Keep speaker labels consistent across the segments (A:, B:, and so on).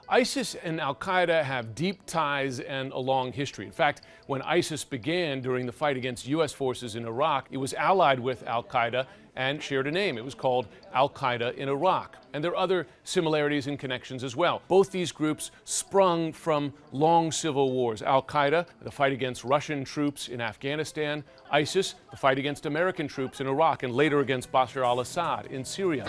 A: ISIS and al-Qaeda have deep ties and a long history. In fact, when ISIS began during the fight against U.S. forces in Iraq, it was allied with al-Qaeda and shared a name. It was called al-Qaeda in Iraq. And there are other similarities and connections as well. Both these groups sprung from long civil wars. Al-Qaeda, the fight against Russian troops in Afghanistan. ISIS, the fight against American troops in Iraq, and later against Bashar al-Assad in Syria.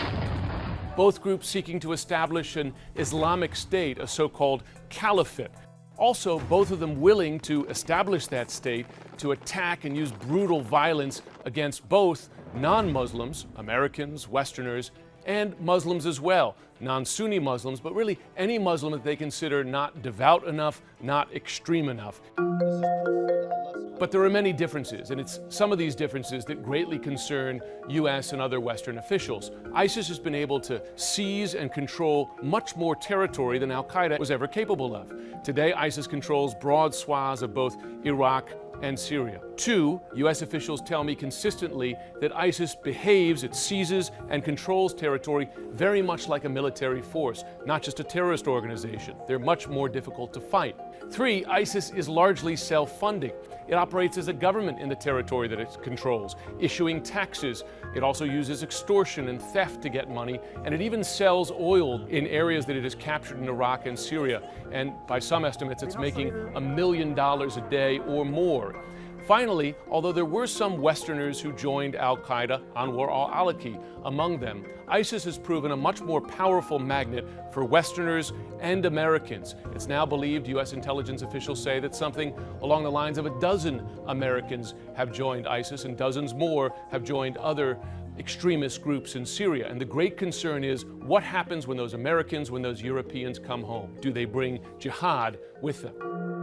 A: Both groups seeking to establish an Islamic state, a so-called caliphate. Also, both of them willing to establish that state, to attack and use brutal violence against both non-Muslims, Americans, Westerners, and Muslims as well. Non-Sunni Muslims, but really any Muslim that they consider not devout enough, not extreme enough. But there are many differences, and it's some of these differences that greatly concern U.S. and other Western officials. ISIS has been able to seize and control much more territory than al-Qaeda was ever capable of. Today, ISIS controls broad swaths of both Iraq and Syria. Two, U.S. officials tell me consistently that ISIS behaves, it seizes and controls territory very much like a military force, not just a terrorist organization. They're much more difficult to fight. Three, ISIS is largely self-funding. It operates as a government in the territory that it controls, issuing taxes. It also uses extortion and theft to get money, and it even sells oil in areas that it has captured in Iraq and Syria. And by some estimates, it's making $1 million a day or more. Finally, although there were some Westerners who joined al-Qaeda, Anwar al-Awlaki among them, ISIS has proven a much more powerful magnet for Westerners and Americans. It's now believed, U.S. intelligence officials say, that something along the lines of a dozen Americans have joined ISIS and dozens more have joined other extremist groups in Syria. And the great concern is what happens when those Americans, when those Europeans come home? Do they bring jihad with them?